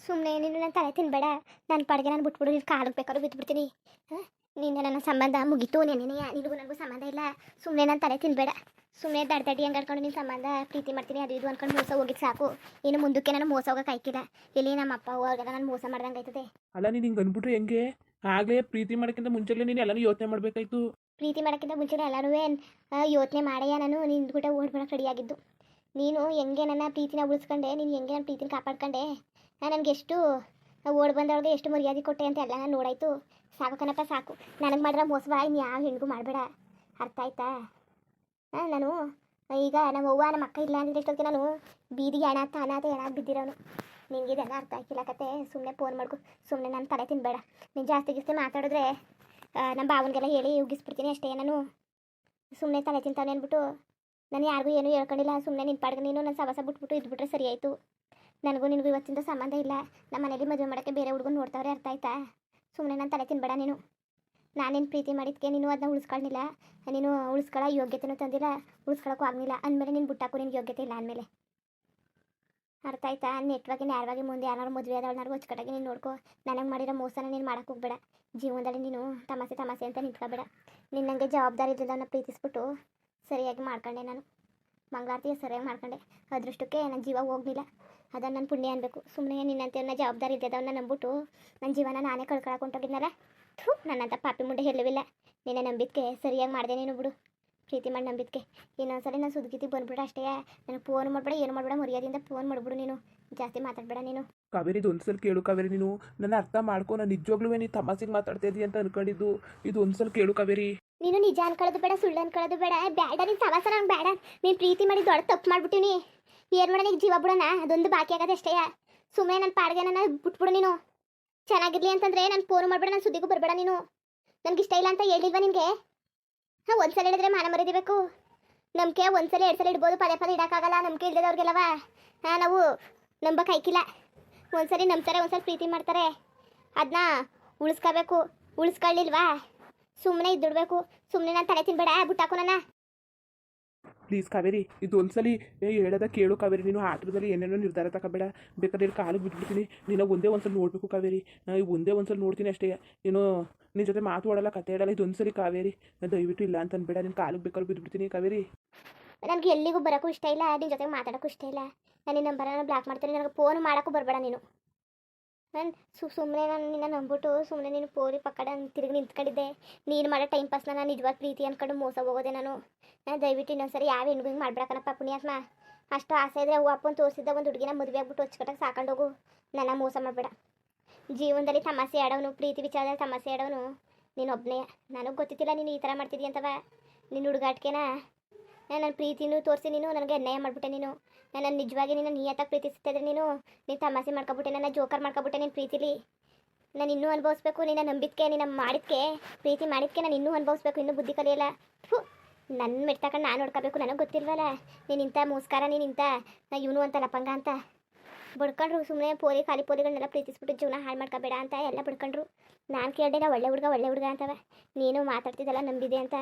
ಸುಮ್ಮನೆ ನೀನು ನನ್ನ ತಲೆ ತಿನ್ಬೇಡ. ನನ್ನ ಪಾಡಿಗೆ ನಾನು ಬಿಟ್ಬಿಡು, ನೀನು ಕಾಲಿಗೆ ಬೇಕಾದ್ರೂ ಬಿದ್ದುಬಿಡ್ತೀನಿ. ಹಾಂ, ನಿನ್ನೆ ನನ್ನ ಸಂಬಂಧ ಮುಗೀತು. ನೆನೆಯ ನಿನಗೂ ನನಗೂ ಸಂಬಂಧ ಇಲ್ಲ. ಸುಮ್ಮನೆ ನನ್ನ ತಲೆ ತಿನ್ಬೇಡ. ಸುಮ್ಮನೆ ದಡ್ಡಿ ಹಂಗೆ ಅನ್ಕೊಂಡು ನಿನ್ನ ಸಂಬಂಧ ಪ್ರೀತಿ ಮಾಡ್ತೀನಿ ಅದು ಇದು ಅನ್ಕೊಂಡು ಮೋಸ ಹೋಗಿದ್ದು ಸಾಕು. ಇನ್ನು ಮುಂದಕ್ಕೆ ನಾನು ಮೋಸ ಹೋಗೋಕೆ ಆಯ್ಕಿಲ್ಲ. ಇಲ್ಲಿ ನಮ್ಮ ಅಪ್ಪ ಅವ್ರಿಗೆಲ್ಲ ನಾನು ಮೋಸ ಮಾಡ್ದಂಗೆ ಆಯ್ತದೆ. ಅಲ್ಲ ನೀನು ಹಿಂಗೆ ಅಂದ್ಬಿಟ್ರೆ ಹೆಂಗೆ? ಆಗಲೇ ಪ್ರೀತಿ ಮಾಡೋಕ್ಕಿಂತ ಮುಂಚೆಲೇ ನೀನು ಎಲ್ಲನೂ ಯೋಚನೆ ಮಾಡಬೇಕಾಯ್ತು. ಪ್ರೀತಿ ಮಾಡೋಕ್ಕಿಂತ ಮುಂಚೆ ಎಲ್ಲರೂ ಯೋಚನೆ ಮಾಡಯ್ಯ. ನಾನು ನಿನ್ನ ಕೂಡ ಓಡ್ಬಿಡೋಕೆ ರೆಡಿಯಾಗಿದ್ದು. ನೀನು ಹೆಂಗೆ ನನ್ನ ಪ್ರೀತಿನ ಉಳಿಸ್ಕೊಂಡೆ, ನೀನು ಹೆಂಗೆ ನನ್ನ ಪ್ರೀತಿನ ಕಾಪಾಡ್ಕೊಂಡೆ, ನನಗೆ ಎಷ್ಟು ಓಡ್ ಬಂದವ್ರಿಗೆ ಎಷ್ಟು ಮರ್ಯಾದೆ ಕೊಟ್ಟೆ ಅಂತ ಎಲ್ಲ ನಾನು ನೋಡಾಯ್ತು. ಸಾಕು ಕಣಪ್ಪ ಸಾಕು. ನನಗೆ ಮಾಡಿರೋ ಮೋಸವ ಇನ್ನು ಯಾವ ಹೆಣ್ಗೂ ಮಾಡಬೇಡ. ಅರ್ಥ ಆಯ್ತಾ? ನಾನು ಈಗ ನಮ್ಮ ಅವ್ವ ನಮ್ಮ ಅಕ್ಕ ಇಲ್ಲ ಅಂದ್ರೆ ಎಷ್ಟೊತ್ತಿಗೆ ನಾನು ಬೀದಿಗೆ ಅನಾಥ ಬಿದ್ದಿರೋನು. ನಿನಗೆ ಇದೆಲ್ಲ ಅರ್ಥ ಆಗಿಲ್ಲ ಕತೆ. ಸುಮ್ಮನೆ ಫೋನ್ ಮಾಡ್ಕೊ. ಸುಮ್ಮನೆ ನಾನು ತಲೆ ತಿನ್ಬೇಡ. ನೀನು ಜಾಸ್ತಿ ಮಾತಾಡಿದ್ರೆ ನಮ್ಮ ಭಾವನಿಗೆಲ್ಲ ಹೇಳಿ ಉಗಿಸ್ಬಿಡ್ತೀನಿ ಅಷ್ಟೇ. ನಾನು ಸುಮ್ಮನೆ ತಲೆ ತಿಂತಾನೆ ಅಂದ್ಬಿಟ್ಟು ನಾನು ಯಾರಿಗೂ ಏನೂ ಹೇಳ್ಕೊಂಡಿಲ್ಲ. ಸುಮ್ಮನೆ ನಿನ್ನ ಪಾಡ್ಗೆ ನೀನು ನನ್ನ ಸವಾಸ ಬಿಟ್ಬಿಟ್ಟು ಇದ್ಬಿಟ್ರೆ ಸರಿ ಆಯಿತು. ನನಗೂ ನಿನಗೂ ಇವತ್ತಿಂದ ಸಂಬಂಧ ಇಲ್ಲ. ನಮ್ಮ ಮನೇಲಿ ಮದುವೆ ಮಾಡೋಕ್ಕೆ ಬೇರೆ ಹುಡುಗನ ನೋಡ್ತಾವ್ರೆ. ಅರ್ಥ ಆಯ್ತಾ? ಸುಮ್ಮನೆ ನಾನು ತಲೆ ತಿನ್ಬೇಡ. ನೀನು ನಾನೇನು ಪ್ರೀತಿ ಮಾಡಿದ್ಕೆ ನೀನು ಅದನ್ನ ಉಳಿಸ್ಕೊಳ್ಳಿಲ್ಲ. ನೀನು ಉಳಿಸ್ಕೊಳ್ಳೋ ಯೋಗ್ಯತೆನೂ ತಂದಿಲ್ಲ, ಉಳಿಸ್ಕೊಳ್ಳೋಕ್ಕೂ ಆಗಲಿಲ್ಲ ಅಂದಮೇಲೆ ನೀನು ಬಿಟ್ಟಾಕು. ನಿನ್ಗೆ ಯೋಗ್ಯತೆ ಇಲ್ಲ ಅಂದಮೇಲೆ. ಅರ್ಥ ಆಯ್ತಾ? ನೆಟ್ವಾಗಿ ನ್ಯಾರವಾಗಿ ಮುಂದೆ ಯಾರು ಮದುವೆ ಆದವಳನ್ನಾರು ಹೊಚ್ಕಟ್ಟಾಗಿ ನೀನು ನೋಡ್ಕೊ. ನನಗೆ ಮಾಡಿರೋ ಮೋಸನ ನೀನು ಮಾಡೋಕ್ಕೆ ಹೋಗ್ಬೇಡ. ಜೀವನದಲ್ಲಿ ನೀನು ತಮಾಸೆ ಅಂತ ನಿಂತ್ಕೋಬೇಡ. ನಿನ್ನಂಗೆ ಜವಾಬ್ದಾರಿ ಇದ್ದದನ್ನ ಪ್ರೀತಿಸ್ಬಿಟ್ಟು ಸರಿಯಾಗಿ ಮಾಡ್ಕೊಂಡೆ. ನಾನು ಮಂಗಳಾರತಿ ಸರಿಯಾಗಿ ಮಾಡ್ಕೊಂಡೆ. ಅದೃಷ್ಟಕ್ಕೆ ನನ್ನ ಜೀವ ಹೋಗಲಿಲ್ಲ. ಅದನ್ನು ನಾನು ಪುಣ್ಯ ಅನ್ಬೇಕು. ಸುಮ್ಮನೆ ನಿನ್ನಂತೆ ಜವಾಬ್ದಾರಿ ಇದ್ದದವನ್ನ ನಂಬಿಟ್ಟು ನನ್ನ ಜೀವನ ನಾನೇ ಕಳ್ಕೊಳಕೊಂಡೋಗಿದ್ನಲ್ಲ. ನನ್ನಂಥ ಪಾಪಿ ಮುಂಡೆ ಎಲ್ಲವಿಲ್ಲ. ನಿನ್ನೆ ನಂಬಿದ್ಕೆ ಸರಿಯಾಗಿ ಮಾಡಿದೆ. ನೀನು ಬಿಡು, ಪ್ರೀತಿ ಮಾಡಿ ನಂಬಿದ್ಕೆ. ಇನ್ನೊಂದ್ಸರಿ ನಾನು ಸುದ್ಗಿತಿ ಬಂದ್ಬಿಡು ಅಷ್ಟೇ. ನನಗೆ ಫೋನ್ ಮಾಡಬೇಡ, ಏನು ಮಾಡಬೇಡ, ಮರ್ಯಾದೆಯಿಂದ ಫೋನ್ ಮಾಡಿಬಿಡು. ನೀನು ಜಾಸ್ತಿ ಮಾತಾಡಬೇಡ. ನೀನು ಕಾವೇರಿ ಇದು ಒಂದ್ಸಲ ಕೇಳು ಕಾವೇರಿ. ನೀನು ನನ್ನ ಅರ್ಥ ಮಾಡ್ಕೊ. ನಾನು ನಿಜವಾಗ್ಲೂ ನೀನು ತಮಾಷೆಗೆ ಮಾತಾಡ್ತಾ ಇದ್ದೀಯ ಅಂತ ಅನ್ಕೊಂಡಿದ್ದು. ಇದು ಒಂದ್ಸಲ ಕೇಳು ಕಾವೇರಿ. ನೀನು ನಿಜ ಅನ್ಕೊಳ್ಳೋದು ಬೇಡ, ಸುಳ್ಳು ಅನ್ಕೊಳ್ಳೋದು ಬೇಡ. ಬೇಡ ನೀನು ಸವಾಸ ನಂಗೆ ಬೇಡ. ನೀನು ಪ್ರೀತಿ ಮಾಡಿ ದೊಡ್ಡ ತಪ್ಪು ಮಾಡ್ಬಿಟ್ಟಿನಿ. ಏನು ಮಾಡೋಣ ಈಗ? ಜೀವ ಬಿಡೋಣ, ಅದೊಂದು ಬಾಕಿ ಆಗೋದು ಅಷ್ಟೇ. ಸುಮ್ಮನೆ ನನ್ನ ಪಾಡ್ಗೆ ನನ್ನ ಬಿಟ್ಬಿಡು. ನೀನು ಚೆನ್ನಾಗಿರ್ಲಿ ಅಂತಂದರೆ ನಾನು ಫೋನ್ ಮಾಡಬೇಡ, ನನ್ನ ಸುದ್ದಿಗೂ ಬರಬೇಡ. ನೀನು ನನಗೆ ಇಷ್ಟ ಇಲ್ಲ ಅಂತ ಹೇಳಿಲ್ವಾ ನಿನಗೆ? ಹಾಂ, ಒಂದ್ಸಲ ಹೇಳಿದ್ರೆ ಮಾನ ಮರಿದಿಬೇಕು. ನಂಬಿಕೆ ಒಂದ್ಸಲ ಎರಡು ಸಲ ಇಡ್ಬೋದು, ಪದೇ ಇಡೋಕ್ಕಾಗಲ್ಲ. ನಂಬಿಕೆ ಇಲ್ದಿದ್ದವ್ರಿಗೆಲ್ಲವ ನಾವು ನಂಬಕ್ಕೆ ಆಯ್ಕಿಲ್ಲ. ಒಂದ್ಸರಿ ನಂಬ್ತಾರೆ, ಒಂದ್ಸಲ ಪ್ರೀತಿ ಮಾಡ್ತಾರೆ. ಅದನ್ನ ಉಳಿಸ್ಕೋಬೇಕು. ಉಳಿಸ್ಕೊಳ್ಳಿಲ್ವಾ ಸುಮ್ಮನೆ ಇದ್ದುಡ್ಬೇಕು. ಸುಮ್ಮನೆ ನಾನು ತಲೆ ತಿನ್ಬೇಡ, ಬಿಟ್ಟಾಕು ನನ್ನ. ಪ್ಲೀಸ್ ಕಾವೇರಿ, ಇದು ಒಂದ್ಸಲಿ ಹೇಳೋದ ಕೇಳು ಕಾವೇರಿ. ನೀನು ಆಟದಲ್ಲಿ ಏನೇನೋ ನಿರ್ಧಾರ ತಗೋಬೇಡ. ಬೇಕಾದ್ರೆ ಕಾಲಿಗೆ ಬಿಟ್ಬಿಡ್ತೀನಿ. ನೀನು ಒಂದೇ ಒಂದ್ಸಲ ನೋಡಬೇಕು ಕಾವೇರಿ. ಒಂದೇ ಒಂದ್ಸಲ ನೋಡ್ತೀನಿ ಅಷ್ಟೇ. ನೀನು ನಿನ್ನ ಜೊತೆ ಮಾತಾಡಲ್ಲ, ಕತೆ ಹೇಳಲ್ಲ. ಇದೊಂದ್ಸಲಿ ಕಾವೇರಿ, ದಯವಿಟ್ಟು ಇಲ್ಲ ಅಂತ ಅನ್ಬೇಡ. ನೀನು ಕಾಲಿಗೆ ಬೇಕಾದ್ರೂ ಬಿದ್ದುಬಿಡ್ತೀನಿ ಕಾವೇರಿ. ನನಗೆ ಎಲ್ಲಿಗೂ ಬರೋಕ್ಕೂ ಇಷ್ಟ ಇಲ್ಲ, ನಿನ್ನ ಜೊತೆಗೆ ಮಾತಾಡೋಕ್ಕೂ ಇಷ್ಟ ಇಲ್ಲ. ನಾನು ನಿನ್ನ ನಂಬರನ್ನು ಬ್ಲಾಕ್ ಮಾಡ್ತೀನಿ. ನನಗೆ ಫೋನ್ ಮಾಡೋಕ್ಕೂ ಬರಬೇಡ ನೀನು. ನಾನು ಸುಮ್ಮನೆ ನಾನು ನಿನ್ನ ನಂಬಿಟ್ಟು ಸುಮ್ಮನೆ ನೀನು ಪೋರಿ ಪಕ್ಕಡ ತಿರುಗಿ ನಿಂತ್ಕೊಂಡಿದ್ದೆ. ನೀನು ಮಾಡೋ ಟೈಮ್ ಪಾಸ್ನ ನಾನು ನಿಜವಾದ ಪ್ರೀತಿ ಅಂದ್ಕೊಂಡು ಮೋಸ ಹೋಗೋದೆ. ನಾನು ದಯವಿಟ್ಟು ಇನ್ನೊಂದ್ಸರಿ ಯಾವ ಹೆಣ್ಣಿಗೆ ಹಿಂಗೆ ಮಾಡ್ಬಿಡಕ್ಕನಪ್ಪ ಪುಣ್ಯಾತ್ಮ. ಅಷ್ಟು ಆಸೆ ಇದ್ದರೆ ಅವ್ವ ಅಪ್ಪನ ತೋರಿಸಿದ್ದ ಒಂದು ಹುಡುಗಿನ ಮದುವೆ ಆಗ್ಬಿಟ್ಟು ಹೊಚ್ಕಟ್ಟಾಗ ಸಾಕೊಂಡೋಗು. ನನ್ನ ಮೋಸ ಮಾಡಬೇಡ. ಜೀವನದಲ್ಲಿ ತಮಾಷೆ ಆಡೋನು, ಪ್ರೀತಿ ವಿಚಾರದಲ್ಲಿ ತಮಾಷೆ ಆಡೋನು ನೀನು ಒಬ್ಬನೇ. ನನಗೆ ಗೊತ್ತಿತ್ತಿಲ್ಲ ನೀನು ಈ ಥರ ಮಾಡ್ತಿದ್ದೀಯ ಅಂತವ. ನಿನ್ನ ಹುಡುಗಾಟಿಕೆನ ನನ್ನ ಪ್ರೀತಿನೂ ತೋರಿಸಿ ನೀನು ನನಗೆ ಅನ್ಯಾಯ ಮಾಡಿಬಿಟ್ಟೆ. ನೀನು ನನ್ನ ನಿಜವಾಗಿ ನಿನ್ನ ನಿಯತ್ತಾಗಿ ಪ್ರೀತಿಸ್ತಿದ್ರೆ ನೀನು ತಮಾಷೆ ಮಾಡ್ಕೊಬಿಟ್ಟೆ, ನನ್ನ ಜೋಕರ್ ಮಾಡ್ಕೊಬಿಟ್ಟೆ. ನಿನ್ನ ಪ್ರೀತಿಲಿ ನಾನು ಇನ್ನೂ ಅನುಭವಿಸ್ಬೇಕು. ನಿನ್ನ ನಂಬಿದ್ಕೆ, ನಿನ್ನ ಮಾಡಿದ್ಕೆ, ಪ್ರೀತಿ ಮಾಡಿದ್ಕೆ ನಾನು ಇನ್ನೂ ಅನುಭವಿಸ್ಬೇಕು. ಇನ್ನೂ ಬುದ್ಧಿ ಕಲಿಯಲ್ಲ. ನನ್ನ ಮೆಟ್ಟು ತಗೊಂಡು ನಾನು ನೋಡ್ಕೋಬೇಕು. ನನಗೆ ಗೊತ್ತಿಲ್ವಲ್ಲ ನೀನು ಇಂಥ ಮೋಸ್ಕಾರ, ನೀನು ಇಂಥ ಇವನು ಅಂತ ಲಪಂಗ ಅಂತ ಬಡ್ಕೊಂಡ್ರು. ಸುಮ್ಮನೆ ಖಾಲಿ ಪೋರಿಗಳನ್ನೆಲ್ಲ ಪ್ರೀತಿಸ್ಬಿಟ್ಟು ಜೀವನ ಹಾಳು ಮಾಡ್ಕೋಬೇಡ ಅಂತ ಎಲ್ಲ ಬಡ್ಕೊಂಡ್ರು. ನಾನು ಕೇಳಿದೆ ಒಳ್ಳೆ ಹುಡುಗ ಅಂತವ. ನೀನು ಮಾತಾಡ್ತಿದ್ದಲ್ಲ ನಂಬಿದೆ ಅಂತ.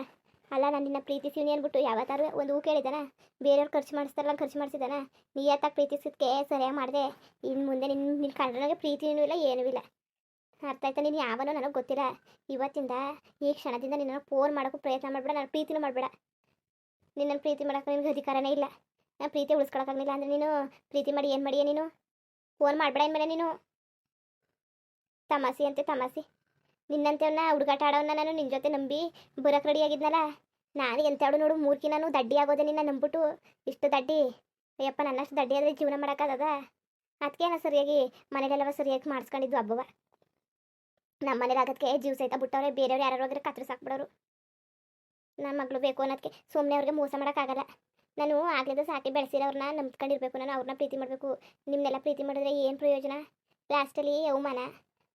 ಅಲ್ಲ, ನಾನು ನಿನ್ನ ಪ್ರೀತಿಸಿವ್ನಿ ಅಂದ್ಬಿಟ್ಟು ಯಾವತ್ತಾರು ಒಂದು ಹೂ ಕೇಳಿದಾನ? ಬೇರೆಯವ್ರು ಖರ್ಚು ಮಾಡಿಸ್ತಾರಲ್ಲ, ಖರ್ಚು ಮಾಡಿಸಿದಾನ? ನಿಯತ್ತಾಗಿ ಪ್ರೀತಿಸಿದ್ಕೆ ಸರಿಯಾಗಿ ಮಾಡಿದೆ. ಇನ್ನು ಮುಂದೆ ನಿನ್ನ ಕಂಡ್ರೆ ಪ್ರೀತಿನೂ ಇಲ್ಲ, ಏನೂ ಇಲ್ಲ. ಅರ್ಥ ಆಯ್ತಾ? ನೀನು ಯಾವನೋ ನನಗೆ ಗೊತ್ತಿಲ್ಲ. ಇವತ್ತಿಂದ ಈ ಕ್ಷಣದಿಂದ ನಿನ್ನನ್ನು ಫೋನ್ ಮಾಡೋಕ್ಕೂ ಪ್ರಯತ್ನ ಮಾಡಬೇಡ. ನಾನು ಪ್ರೀತಿನೂ ಮಾಡಬೇಡ. ನಿನ್ನನ್ನು ಪ್ರೀತಿ ಮಾಡೋಕ್ಕೆ ನಿನಗೆ ಅಧಿಕಾರನೇ ಇಲ್ಲ. ನಾನು ಪ್ರೀತಿ ಉಳಿಸ್ಕೊಳಕ್ಕಾಗಲಿಲ್ಲ ಅಂದರೆ ನೀನು ಪ್ರೀತಿ ಮಾಡಿ ಏನು ಮಾಡಿಯ? ನೀನು ಫೋನ್ ಮಾಡಬೇಡ ಇನ್ಮೇಲೆ. ನೀನು ತಮಾಸೆ ಅಂತೆ ತಮಾಸೆ. ನಿನ್ನಂತೆವನ್ನ ಹುಡುಗಾಟ ಆಡೋನ್ನ ನಾನು ನಿನ್ನ ಜೊತೆ ನಂಬಿ ಬರೋಕ್ಕೆ ರೆಡಿಯಾಗಿದ್ನಲ್ಲ. ನಾನು ಎಂಥವಳು ನೋಡು ಮೂರ್ಖಿ. ನಾನು ದಡ್ಡಿ ಆಗೋದೆ ನಿನ್ನ ನಂಬಿಟ್ಟು. ಇಷ್ಟು ದಡ್ಡಿ ಅಯ್ಯಪ್ಪ, ನನ್ನಷ್ಟು ದಡ್ಡಿ ಆದರೆ ಜೀವನ ಮಾಡೋಕ್ಕಾಗದ? ಅದಕ್ಕೆ ನಾನು ಸರಿಯಾಗಿ ಮನೇಲೆಲ್ಲವ ಸರಿಯಾಗಿ ಮಾಡಿಸ್ಕೊಂಡಿದ್ದು ಹಬ್ಬವ. ನಮ್ಮ ಮನೇಲಿ ಆಗೋದಕ್ಕೆ ಜೀವ ಸಹಿತ ಬಿಟ್ಟವ್ರೆ. ಬೇರೆಯವ್ರು ಯಾರು ಹೋಗಿದ್ರೆ ಕತ್ರ ಸಾಕ್ಬಿಡೋರು. ನನ್ನ ಮಗಳು ಬೇಕು ಅನ್ನೋದಕ್ಕೆ ಸುಮ್ಮನೆ ಅವ್ರಿಗೆ ಮೋಸ ಮಾಡೋಕ್ಕಾಗಲ್ಲ. ನಾನು ಆಗ್ಲಿಂದ ಸಾಕಿ ಬೆಳೆಸಿರೋರನ್ನ ನಂಬ್ಕೊಂಡಿರ್ಬೇಕು. ನಾನು ಅವ್ರನ್ನ ಪ್ರೀತಿ ಮಾಡಬೇಕು. ನಿಮ್ಮನ್ನೆಲ್ಲ ಪ್ರೀತಿ ಮಾಡಿದ್ರೆ ಏನು ಪ್ರಯೋಜನ? ಲಾಸ್ಟಲ್ಲಿ ಅವಮಾನ,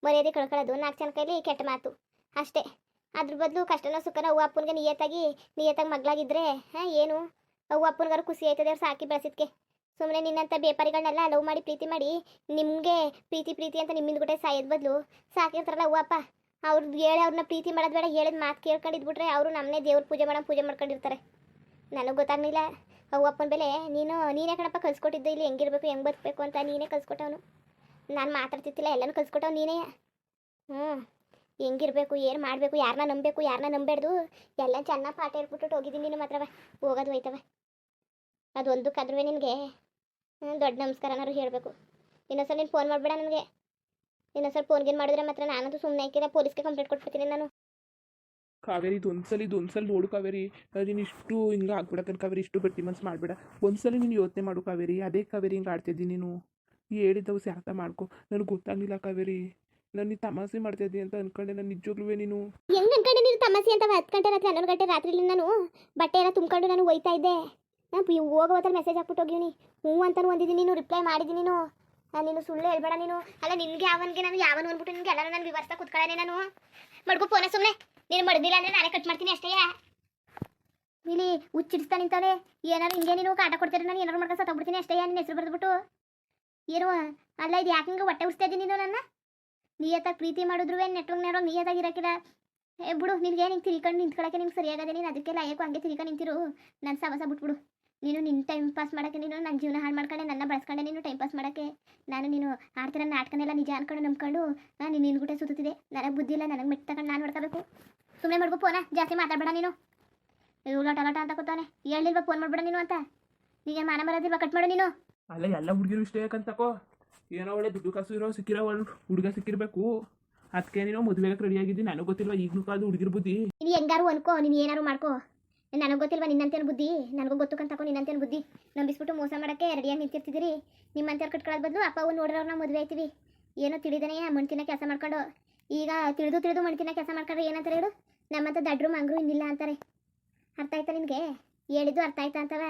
ಮರ್ಯಾದೆ ಕಳ್ಕೊಳ್ಳೋದು, 4 ಜನ ಕೈಲಿ ಕೆಟ್ಟ ಮಾತು ಅಷ್ಟೇ. ಅದ್ರ ಬದಲು ಕಷ್ಟನೋ ಸುಖನ ಅವ್ವ ಅಪ್ಪನಿಗೆ ನಿಯತ್ತಾಗಿ ಮಗಳಾಗಿದ್ದರೆ ಏನು ಅವ್ವ ಅಪ್ಪನಿಗಾರು ಖುಷಿ ಆಯ್ತದೆ ಅವ್ರು ಸಾಕಿ ಬೆಳೆಸಿದ್ಕೆ. ಸುಮ್ಮನೆ ನಿನ್ನಂಥ ಬೇಪಾರಿಗಳನ್ನೆಲ್ಲ ಲವ್ ಮಾಡಿ ಪ್ರೀತಿ ಮಾಡಿ ನಿಮಗೆ ಪ್ರೀತಿ ಅಂತ ನಿಮ್ಮಿಂದ ಗುಟ್ಟೆ ಸಾಯೋದು ಬದಲು ಸಾಕಿರ್ತಾರಲ್ಲ ಅವ್ವ ಅಪ್ಪ, ಅವ್ರದ್ದು ಹೇಳಿ ಅವ್ರನ್ನ ಪ್ರೀತಿ ಮಾಡೋದು ಬೇಡ, ಹೇಳಿದ ಮಾತು ಕೇಳ್ಕೊಂಡಿದ್ಬಿಟ್ರೆ ಅವರು ನಮ್ಮನ್ನೇ ದೇವ್ರ ಪೂಜೆ ಮಾಡ್ಕೊಂಡಿರ್ತಾರೆ. ನನಗೆ ಗೊತ್ತಾಗಲಿಲ್ಲ ಅವ್ವ ಅಪ್ಪನ ಬೆಲೆ. ನೀನೇ ಕಣಪ್ಪ ಕಲ್ಸ್ಕೊಟ್ಟಿದ್ದು ಇಲ್ಲಿ ಹೆಂಗಿರ್ಬೇಕು, ಹೆಂಗೆ ಬದುಕಬೇಕು ಅಂತ ನೀನೇ ಕಲ್ಸ್ಕೊಟ್ಟವನು. ನಾನು ಮಾತಾಡ್ತಿತ್ತಿಲ್ಲ ಎಲ್ಲನೂ ಕಲ್ಸ್ಕೊಟ್ಟವ್ ನೀನೇ. ಹ್ಞೂ ಹೆಂಗಿರ್ಬೇಕು ಏನು ಮಾಡಬೇಕು ಯಾರನ್ನ ನಂಬಬೇಕು ಯಾರನ್ನ ನಂಬೇಡ್ದು ಎಲ್ಲ ಚೆನ್ನಾಗಿ ಪಾಠ ಹೇಳ್ಬಿಟ್ಟು ಹೋಗಿದ್ದೀನಿ ನೀನು ಮಾತ್ರವ ಹೋಗೋದು ಹೋಯ್ತವ. ಅದೊಂದು ಕದ್ರುವೆ ನಿನಗೆ ದೊಡ್ಡ ನಮಸ್ಕಾರನಾರು ಹೇಳಬೇಕು. ಇನ್ನೊಂದ್ಸಲ ನೀನು ಫೋನ್ ಮಾಡಬೇಡ ನನಗೆ. ಇನ್ನೊಂದ್ಸಲ ಫೋನ್ಗೇನು ಮಾಡಿದ್ರೆ ಮಾತ್ರ ನಾನಂತೂ ಸುಮ್ಮನೆ ಹಾಕಿದ ಪೊಲೀಸ್ಗೆ ಕಂಪ್ಲೇಂಟ್ ಕೊಟ್ಬಿಡ್ತೀನಿ ನಾನು. ಕಾವೇರಿ ಇದೊಂದ್ಸಲ ನೋಡು ಕಾವೇರಿ. ನೀನು ಇಷ್ಟು ಹಿಂಗೆ ಆಗ್ಬಿಡಕ್ಕನ್ ಕಾವೇರಿ, ಇಷ್ಟು ಗಟ್ಟಿ ಮನ್ಸು ಮಾಡಬೇಡ. ಒಂದ್ಸಲ ನೀನು ಯೋಚನೆ ಮಾಡು ಕಾವೇರಿ. ಅದೇ ಕಾವೇರಿ ಹಿಂಗೆ ಆಡ್ತಿದ್ದೀನಿ ನೀನು. ಹೇಳಿದ್ದವು ಅರ್ಥ ಮಾಡ್ಕೊ. ನನಗೆ ಗೊತ್ತಾಗಲಿಲ್ಲ ಕಾವೇರಿ, ನಾನು ನೀನು ತಮಾಷೆ ಮಾಡ್ತಾಯಿದ್ದೀನಿ ಅಂತ ಅನ್ಕೊಂಡೆ. ನಾನು ನಿಜವಾಗ್ಲೂ ನೀನು ಹೆಂಗೆ ಅನ್ಕೊಂಡೆ ನೀನು ತಮಾಷೆ ಅಂತ 10 ಗಂಟೆ ರಾತ್ರಿ 11 ಗಂಟೆ ರಾತ್ರಿಲಿ ನಾನು ಬಟ್ಟೆ ಎಲ್ಲ ತುಂಬ್ಕೊಂಡು ನಾನು ಹೋಯ್ತಾ ಇದ್ದೆ. ನಾನು ಹೋಗೋವತ್ತಲ್ಲಿ ಮೆಸೇಜ್ ಹಾಕ್ಬಿಟ್ಟು ಹೋಗಿವ್ನಿ. ಹ್ಞೂ ಅಂತಲೂ ಒಂದಿದ್ದೀನಿ ನೀನು ರಿಪ್ಲೈ ಮಾಡಿದ್ದೀನಿ ನೀನು. ನೀನು ಸುಳ್ಳು ಹೇಳ್ಬೇಡ ನೀನು. ಅಲ್ಲ ನಿನಗೆ ಯಾವನಿಗೆ ನಾನು ಯಾವನು ಅಂದ್ಬಿಟ್ಟು ನಿನಗೆ ಎಲ್ಲರೂ ನಾನು ವಿವರಿಸ್ತಾ ಕೂತ್ಕೊಳ್ಳೇನೆ ನಾನು. ಮಡ್ಗು ಫೋನ ಸುಮ್ಮನೆ. ನೀನು ಮಡ್ದಿಲ್ಲ ಅಂದರೆ ನಾನೇ ಕಟ್ ಮಾಡ್ತೀನಿ ಅಷ್ಟೇ. ಇಲ್ಲಿ ಹುಚ್ಚಿಡಿಸ್ತಾ ನಿಂತವೇ ಏನಾರು ಹಿಂಗೆ ನೀನು ಕಾಟ ಕೊಡ್ತೀರ, ನಾನು ಏನಾರು ಮಾಡ್ಕೊಂಡು ಸತ್ತೋಗ್ಬಿಡ್ತೀನಿ ಅಷ್ಟೇ. ನಿನ್ನ ಹೆಸರು ಬರೆದ್ಬಿಟ್ಟು ಏನು ಅಲ್ಲ ಇದು ಯಾಕೆ ಹಿಂಗೆ ಹೊಟ್ಟೆ ಉಡಿಸ್ತಾ ಇದ್ದೀನಿ ನೀನು ನನ್ನ. ನಿಯತ್ತಾಗಿ ಪ್ರೀತಿ ಮಾಡಿದ್ರು ನೆಟ್ವರ್ಕ್ನಾರೋ ನಿಯತ್ತಾಗಿ ಇರೋಕ್ಕಿಲ್ಲ. ಬಿಡು ನಿನಗೆ ನಿಂಗೆ ತಿರ್ಕೊಂಡು ನಿಂತ್ಕೊಳ್ಳೋಕೆ ನಿಮ್ಗೆ ಸರಿಯಾಗದೆ. ನೀನು ಅದಕ್ಕೆ ಲಾಯಕ್ಕೂ ಹಂಗೆ ತಿರ್ಕೊಂಡು ನಿಂತಿರು. ನನ್ನ ಸವಸ ಬಿಟ್ಬಿಡು. ನೀನು ನಿನ್ನ ಟೈಮ್ ಪಾಸ್ ಮಾಡೋಕ್ಕೆ ನೀನು ನನ್ನ ಜೀವನ ಹಾಳು ಮಾಡ್ಕೊಂಡೆ, ನನ್ನ ಬಳಸ್ಕೊಂಡೆ ನೀನು ಟೈಮ್ ಪಾಸ್ ಮಾಡೋಕ್ಕೆ. ನಾನು ನೀನು ಆಡ್ತಿರೋ ನಾಟಕನೆಲ್ಲ ನಿಜ ಅನ್ಕೊಂಡು ನಂಬ್ಕೊಂಡು ನೀನು ನಿನ್ಗುಟೆ ಸುತ್ತಿದೆ. ನನಗೆ ಬುದ್ಧಿ ಇಲ್ಲ, ನನಗೆ ಮೆಟ್ಟು ತಗೊಂಡು ನಾನು ನೋಡ್ಕೋಬೇಕು. ಸುಮ್ಮನೆ ಮಾಡ್ಕೊ ಫೋನ, ಜಾಸ್ತಿ ಮಾತಾಡಬೇಡ ನೀನು. ಲೋಟ ಲೋಟ ಅಂತ ಕೂತಾನೆ. ಹೇಳಿಲ್ವಾ ಫೋನ್ ಮಾಡ್ಬೇಡ ನೀನು ಅಂತ. ನೀನು ಮಾನ ಬರೋದಿಲ್ವಾ, ಕಟ್ ಮಾಡು ನೀನು. ಅಲ್ಲ ಎಲ್ಲ ಹುಡುಗಿರು ಇಷ್ಟ ಯಾಕಂತಕೋ. ಏನೋ ಒಳ್ಳೆ ದುಡ್ಡು ಕಾಸು ಇರೋ ಸಿಕ್ಕಿರೋ ಹುಡುಗ ಸಿಕ್ಕಿರಬೇಕು. ಅದಕ್ಕೆ ನೀನು ಮದುವೆಗೆ ರೆಡಿಯಾಗಿದ್ದೀನಿ. ನನಗೆ ಗೊತ್ತಿಲ್ವಾ ಈಗಲೂ ಕಾದು ಹುಡುಗಿರ್ ಬುದ್ಧಿ. ನೀನು ಹೆಂಗಾರು ಅನ್ಕೋ, ನೀನು ಏನಾರು ಮಾಡ್ಕೋ. ನನಗೆ ಗೊತ್ತಿಲ್ವಾ ನಿನ್ನಂತೇನು ಬುದ್ಧಿ. ನನಗೂ ಗೊತ್ತು ಕಂತಕೋ ನಿನ್ನಂತೇನು ಬುದ್ಧಿ. ನಂಬಿಸ್ಬಿಟ್ಟು ಮೋಸ ಮಾಡೋಕ್ಕೆ ರೆಡಿಯಾಗಿ ನಿಂತಿರ್ತಿದ್ದೀರಿ. ನಿಮ್ಮಂತೇರು ಕಟ್ಕೊಳ್ಳೋದು ಬದಲು ಅಪ್ಪ ಅವ್ನು ನೋಡಿರೋರು ನಾವು ಮದುವೆ ಆಯ್ತೀವಿ. ಏನೋ ತಿಳಿದಾನೆ ಮಣ್ಣು ತಿನ್ನೋ ಕೆಲಸ ಮಾಡ್ಕೊಂಡು ಈಗ ತಿಳಿದು ಮಣ್ಣು ತಿನ್ನೋ ಕೆಲಸ ಮಾಡ್ಕೊಂಡ್ರೆ ಏನಂತಾರೆ ಹೇಳು. ನಮ್ಮಂತ ದಡ್ರು ಮಂಗ್ರು ಇನ್ನಿಲ್ಲ ಅಂತಾರೆ. ಅರ್ಥ ಆಯ್ತಾ ನಿನಗೆ? ಹೇಳಿದ್ದು ಅರ್ಥ ಆಯ್ತಾ ಅಂತವ.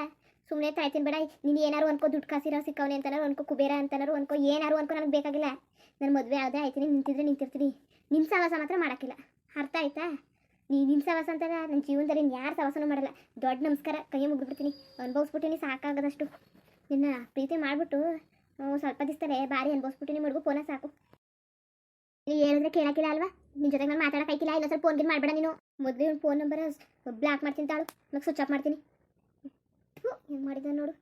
ಸುಮ್ಮನೆ ತಾಯ್ತೀನಿ ಬೇಡ. ನೀನು ಏನಾರು ಅನ್ಕೋ, ದುಡ್ಡು ಕಾಸಿರೋ ಸಿಕ್ಕವನೆ ಅಂತನಾರು ಅನ್ಕೋ, ಕುಬೇರ ಅಂತನಾರು ಅನ್ಕೋ, ಏನಾರು ಅನ್ಕೋ, ನನಗೆ ಬೇಕಾಗಿಲ್ಲ. ನನ್ನ ಮದುವೆ ಯಾವುದೇ ಆಯ್ತೀನಿ, ನಿಂತಿದ್ರೆ ನಿಂತಿರ್ತೀನಿ. ನಿಮ್ಮ ಸವಾಸ ಮಾತ್ರ ಮಾಡೋಕ್ಕಿಲ್ಲ. ಅರ್ಥ ಆಯ್ತಾ? ನಿಮ್ಮ ಸವಾಸ ಅಂತ ನನ್ನ ಜೀವನದಲ್ಲಿ ಯಾರು ಸವಾಸನೂ ಮಾಡಲ್ಲ. ದೊಡ್ಡ ನಮಸ್ಕಾರ, ಕೈ ಮುಗಿದ್ಬಿಡ್ತೀನಿ. ಅನುಭವಿಸ್ಬಿಟ್ಟಿನಿ ಸಾಕಾಗದಷ್ಟು. ನಿನ್ನ ಪ್ರೀತಿ ಮಾಡಿಬಿಟ್ಟು ಸ್ವಲ್ಪ ದಿವಸದಲ್ಲೇ ಭಾರಿ ಅನುಭವಿಸ್ಬಿಟ್ಟಿನಿ. ಮಡ್ಗು ಫೋನ ಸಾಕು. ನೀನು ಹೇಳಿದ್ರೆ ಕೇಳೋಕ್ಕಿಲ್ಲ ಅಲ್ವಾ? ನಿನ್ನ ಜೊತೆಗೆ ನಾನು ಮಾತಾಡೋಕ್ಕಾಯ್ತಿಲ್ಲ. ಇಲ್ಲ ಸ್ವಲ್ಪ ಫೋನ್ಗೆ ಮಾಡಬೇಡ ನೀನು. ಮದುವೆ ಫೋನ್ ನಂಬರ್ ಬ್ಲಾಕ್ ಮಾಡ್ತೀನಿ ತಾಳು, ಮತ್ತೆ ಸ್ವಿಚ್ ಆಫ್ ಮಾಡ್ತೀನಿ. ಹೆಂಗೆ ಮಾಡಿದ ನೋಡು.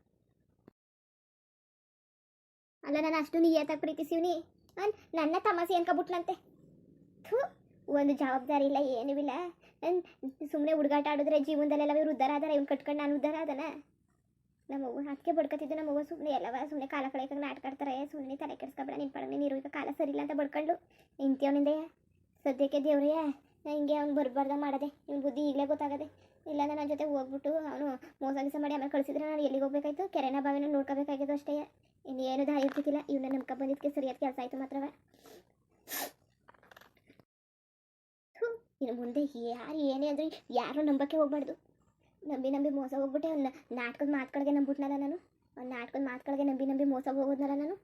ಅಲ್ಲ ನಾನು ಅಷ್ಟು ನಿಯತ್ತಾಗಿ ಪ್ರೀತಿಸಿವ್ನಿ, ನನ್ನ ತಮಾಸೆ ಅನ್ಕೊಬಿಟ್ನಂತೆ. ಒಂದು ಜವಾಬ್ದಾರಿ ಇಲ್ಲ, ಏನೂ ಇಲ್ಲ. ಸುಮ್ಮನೆ ಹುಡುಗಾಟ ಆಡಿದ್ರೆ ಜೀವನದಲ್ಲೆಲ್ಲ ಇವ್ರು ಉದ್ಧಾರ ಆದಾರ, ಇವ್ನು ಕಟ್ಕೊಂಡು ನಾನು ಉದ್ಧಾರ ಆದನ. ನಮ್ಮವ್ವ ಅದಕ್ಕೆ ಬಡ್ಕೊತಿದ್ದು. ನಮ್ಮವ್ವ ಸುಮ್ಮನೆ ಎಲ್ಲವ ಸುಮ್ಮನೆ ಕಾಲ ಕಳೆಯೋಕೆ ನಾಟಕ ಆಡ್ತಾರೆ. ಸುಮ್ಮನೆ ತಲೆ ಕೆಡಿಸ್ಕೊಬೇಡ, ನಿನ್ನ ಪಡನೆ ನೀರು ಈಗ ಕಾಲ ಸರಿಯಿಲ್ಲ ಅಂತ ಬಡ್ಕೊಂಡು ನಿಂತ್ಯವನಿಂದೆ. ಸದ್ಯಕ್ಕೆ ದೇವ್ರೇ ಹಿಂಗೆ ಅವ್ನು ಬರಬಾರ್ದ ಮಾಡದೆ. ಇವ್ನ ಬುದ್ಧಿ ಈಗಲೇ ಗೊತ್ತಾಗದೆ. ಇಲ್ಲ ನನ್ನ ಜೊತೆ ಹೋಗ್ಬಿಟ್ಟು ಅವನು ಮೋಸ ಗಿಸ ಮಾಡಿ ಆಮೇಲೆ ಕಳಿಸಿದ್ರೆ ನಾನು ಎಲ್ಲಿಗೆ ಹೋಗ್ಬೇಕಾಯ್ತು? ಕೆರೆನ ಬಾವಿನ ನೋಡ್ಕೋಬೇಕಾಗಿದ್ದು ಅಷ್ಟೇ. ಇನ್ನೇನು ದಾರಿ ಇರ್ತಿದ್ದಿಲ್ಲ. ಇವನ್ನ ನಂಬ್ಕೊ ಬಂದಿದ್ದಕ್ಕೆ ಸರಿಯಾದ ಕೆಲಸ ಆಯಿತು ಮಾತ್ರವೇ. ಇನ್ನು ಮುಂದೆ ಯಾರು ಏನೇ ಅಂದರೆ ಯಾರು ನಂಬಕ್ಕೆ ಹೋಗ್ಬಾರ್ದು. ನಂಬಿ ಮೋಸ ಹೋಗ್ಬಿಟ್ಟೆ. ಅವ್ನ ನಾಟಕದ ಮಾತುಗಳಿಗೆ ನಂಬಿಟ್ನಲ್ಲ ನಾನು. ಅವ್ನ ನಾಟಕದ ಮಾತುಗಳಿಗೆ ನಂಬಿ ಮೋಸ ಹೋಗೋದ್ನಲ್ಲ ನಾನು.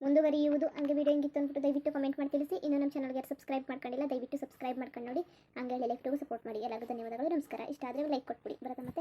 ಮುಂದುವರಿಯುವುದು. ಹಂಗೆ ವಿಡಿಯೋ ಹಿಂಗಿತ್ತು ಅಂದ್ಬಿಟ್ಟು ದಯವಿಟ್ಟು ಕಮೆಂಟ್ ಮಾಡಿ ತಿಳಿಸಿ. ಇನ್ನು ನಮ್ಮ ಚಾನಲ್ಗೆ ಸಬ್ಸ್ಕ್ರೈಬ್ ಮಾಡ್ಕೊಂಡಿಲ್ಲ, ದಯವಿಟ್ಟು ಸಬ್ಸ್ಕ್ರೈಬ್ ಮಾಡ್ಕೊಂಡು ನೋಡಿ. ಹಂಗೆ ಲೆಫ್ಟಿಗೂ ಸಪೋರ್ಟ್ ಮಾಡಿ. ಎಲ್ಲರಿಗೂ ಧನ್ಯವಾದಗಳು, ನಮಸ್ಕಾರ. ಇಷ್ಟ ಆದರೆ ಲೈಕ್ ಕೊಟ್ಬಿಡಿ. ಬರುತ್ತೆ ಮತ್ತೆ.